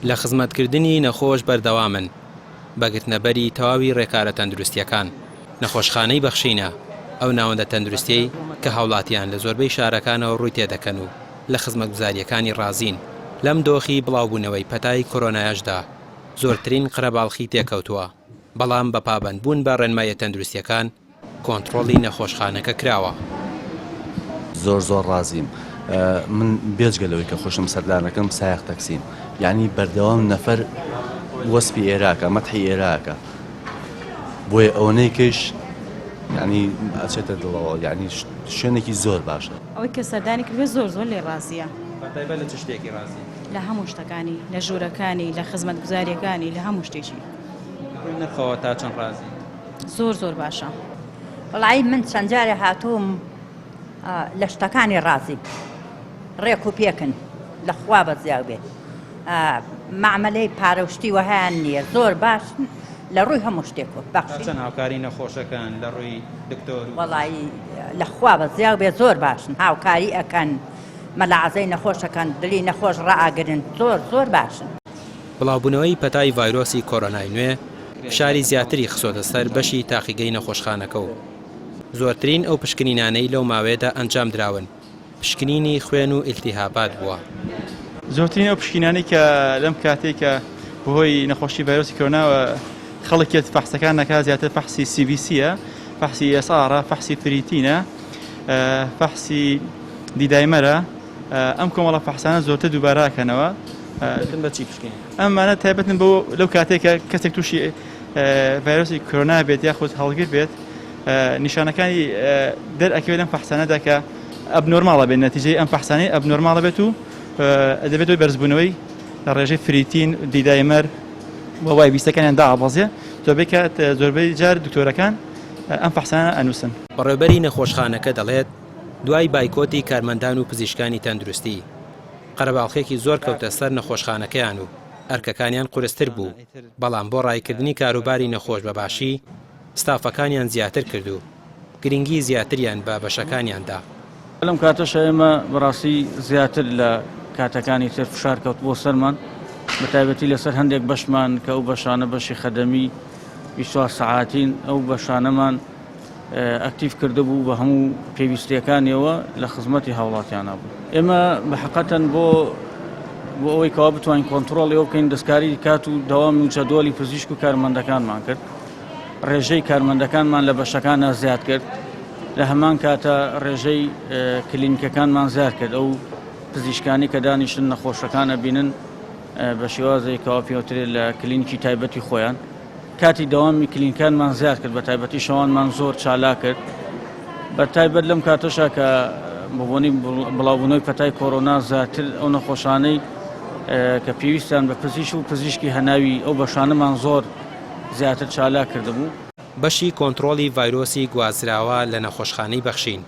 لە خزمەتکردنی نەخۆش بەردەوامن بەگرتنەبەری تەواوی ڕێکارە تەندروستیەکان. نەخۆشخانەی بەخشینە ئەو ناوەندە تەندروستیەی کە هاوڵاتیان لە زۆربەی شارەکانەوە ڕووی تێدەکەن و لە خزمەتگوزاریەکانی ڕازین. لەم دۆخی بڵاوبوونەوەی پەتای کۆرۆنایەشدا زۆرترین قرەباڵخی تێکەوتووە، بەڵام بە پابەندبوون بە ڕێنمایە تەندروستیەکان کۆنتڕۆڵی نەخۆشخانەکە کراوە. زۆر ڕازیم. من بێجگەلەوەی کە خۆشم سەردانەکەم سایەق تەکسیم، یعنی بەردەوام نەفەر وەسپی ئێراکە، مەدحی ئێراکە، بۆیە ئەوەنەی کەش یعنی ئەچێتە دڵەوە، یعنی شوێنێکی زۆر باشە. ئەوەی کە سەردانی کردوێت زۆر لێ ڕازیە. بەتایبەت لە چ شتێکی ڕازی؟ لە هەموو شتەکانی، لە ژوورەکانی، لە خزمەتگوزاریەکانی، لە هەموو شتێکی. نرخەوە تا چەند ڕازی؟ زۆر باشە. وەڵی من چەند جارێ هاتووم لە شتەکانی ڕازی ڕێک و پێکن لە خوا بەزیاو بێت. معمەلەی پارەشتی وەهیان نییە، زۆر باش لە ڕووی هەموو شتێک بەخشی. چەند هاوکاری نەخۆشەکان لە ڕووی دکتۆر؟ وەڵی لە خوا بەزیاو بێت زۆر باشن، هاوکاری ئەکەن، مەلاعزەی نەخۆشەکان، دلی نەخۆش ڕائاگرن، زۆر باشن. بڵاوبوونەوەی پەتای ڤایرۆسی کۆرۆنای نوێ فشاری زیاتری خسۆتە سەر بەشی تاقیگەی نەخۆشخانەکە و زۆرترین ئەو پشکنینانەی لەو ماوەیەدا ئەنجام دراون پشکنینی خوێن و ئیلتیهابات بووە. زۆرترین ئەو پشکنانەی کە لەم کاتێک کە بەهۆی نەخۆشی ڤایرۆسی کۆرۆناوە خەڵکێت فەحسەکان نەکات، زیاتر فەحسی CBCە، فەحسی ئێسارە، فەحسی فریتینە، فەحسی دیدایمەرە. ئەم کۆمەڵە فەحسانە زۆرتر دووبارەکەنەوە. بەچی پشکین؟ ئەمانە تایبەتن بۆ لەو کاتێکە کەسێک تووشی ڤایرۆسی کۆرۆنا بێت یاخود هەڵگر بێت، نیشانەکانی دەرئەکەوێت لەم فەحسانەدا کە ئەبنۆرماڵە بێت، نەتیجەی ئەم فەحسانەی ئەبنۆرماڵە بێت و دەبێت بەرزبوونەوەی لە ڕێژەی فریتین، دیدایمەر وای بیستەکانیان داعبەزێ تۆبێکات زۆربەی جار دکتۆرەکان ئەم فەحسانە ئەنووسن. بەڕێوەبەری نەخۆشخانەکە دەڵێت دوای بایکۆتی کارمەندان و پزیشکانی تەندروستی قەرەباڵخێکی زۆر کەوتە سەر نەخۆشخانەکەیان و ئەرکەکانیان قورستر بوو، بەڵام بۆ ڕایکردنی کاروباری نەخۆش بەباشی ستافەکانیان زیاتر کرد و گرنگی زیاتریان بە بەشەکانیاندا. لەم کاتەش ئێمە بەڕاستی زیاتر لە کاتەکانی تر فشار کەوت بۆ سەرمان، بەتایبەتی لەسەر هەندێک بەشمان کە ئەو بەشانە بەشی خەدەمی 24 سەعاتین، ئەو بەشانەمان ئەکتیف کرده بوو بە هەموو پێویستیەکانیەوە لە خزمەتی هاوڵاتیانە بوو. ئێمە بەحقەتەن بۆ ئەوەی کەوا بتوانین کۆنتڕۆڵی ئەو بکەین دەستکاری کات و دەوامی و جەدوەلی پزیشک و کارمەندەکانمان کرد، ڕێژەی کارمەندەکانمان لە بەشەکانە زیاد کرد، لە هەمان کاتە ڕێژەی کلینیکەکانمان زیاد کرد، ئەو پزیشکانی کە دانیشتن نەخۆشەکانە بینن بە شێوازەی کەوا پێوترێت لە کلینیکی تایبەتی خۆیان. کاتی دەوامی کلینیکانمان زیاد کرد، بە تایبەتی شەوانمان زۆر چالا کرد، بە تایبەت لەم کاتەشە کە بۆنی بڵاوبوونەوەی پەتای کۆرۆنا زیاتر ئەو نەخۆشانەی کە پێویستیان بە پزیش و پزیشکی هەناوی ئەو بەشانەمان زۆر زیاتر چالا کردبوو. بەشی کۆنتڕۆڵی ڤایرۆسی گوازراوە لە نەخۆشخانەی بەخشین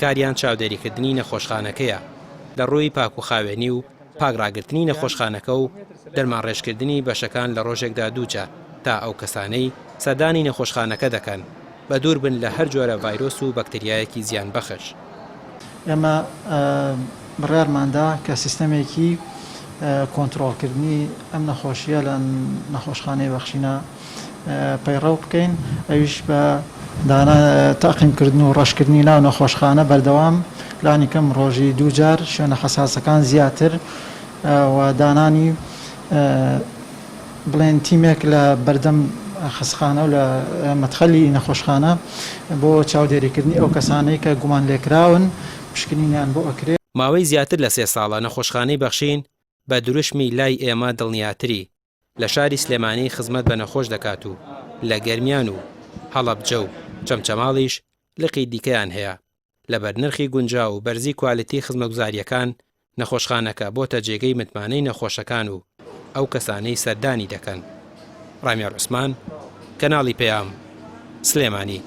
کاریان چاودێریکردنی نەخۆشخانەکەیە لە ڕووی پاکوخاوێنی و پاگڕاگرتنی نەخۆشخانەکە و دەرمان ڕێژکردنی بەشەکان لە ڕۆژێکدا دووجار تا ئەو کەسانەی سەردانی نەخۆشخانەکە دەکەن بە دوور بن لە هەر جۆرە ڤایرۆس و بەکتریایەکی زیان بەخش. ئێمە بڕیارماندا کە سیستەمێکی کۆنتڕۆڵکردنی ئەم نەخۆشیە لە نەخۆشخانەی بەخشینە پەیڕەو بکەین، ئەویش بە تاقیمکردن و ڕەشکردنی ناو نەخۆشخانە بەردەوام لانی کەم ڕۆژی دووجار شوێنە حەساسەکان زیاتر و دانانی بڵێن تیمێک لە بەردەم خستخانە و لە مەدخەلی نەخۆشخانە بۆ چاودێریکردنی ئەو کەسانەی کە گومان لێکراون پشکنینیان بۆ ئەکرێت. ماوەی زیاتر لە 3 ساڵە نەخۆشخانەی بەخشین بە دروشمی لای ئێمە دڵنیاتری لە شاری سلێمانی خزمەت بە نەخۆش دەکات و لە گەرمیان و هەڵەبجە و چەمچەماڵیش لقی دیکەیان هەیە. لەبەر نرخی گونجا و بەرزی کوالیتی خزمەتگوزاریەکان نەخۆشخانەکە بۆتە جێگەی متمانەی نەخۆشەکان و ئەو کەسانەی سەردانی دەکەن. ڕامیار عوسمان، کەناڵی پەیام، سلێمانی.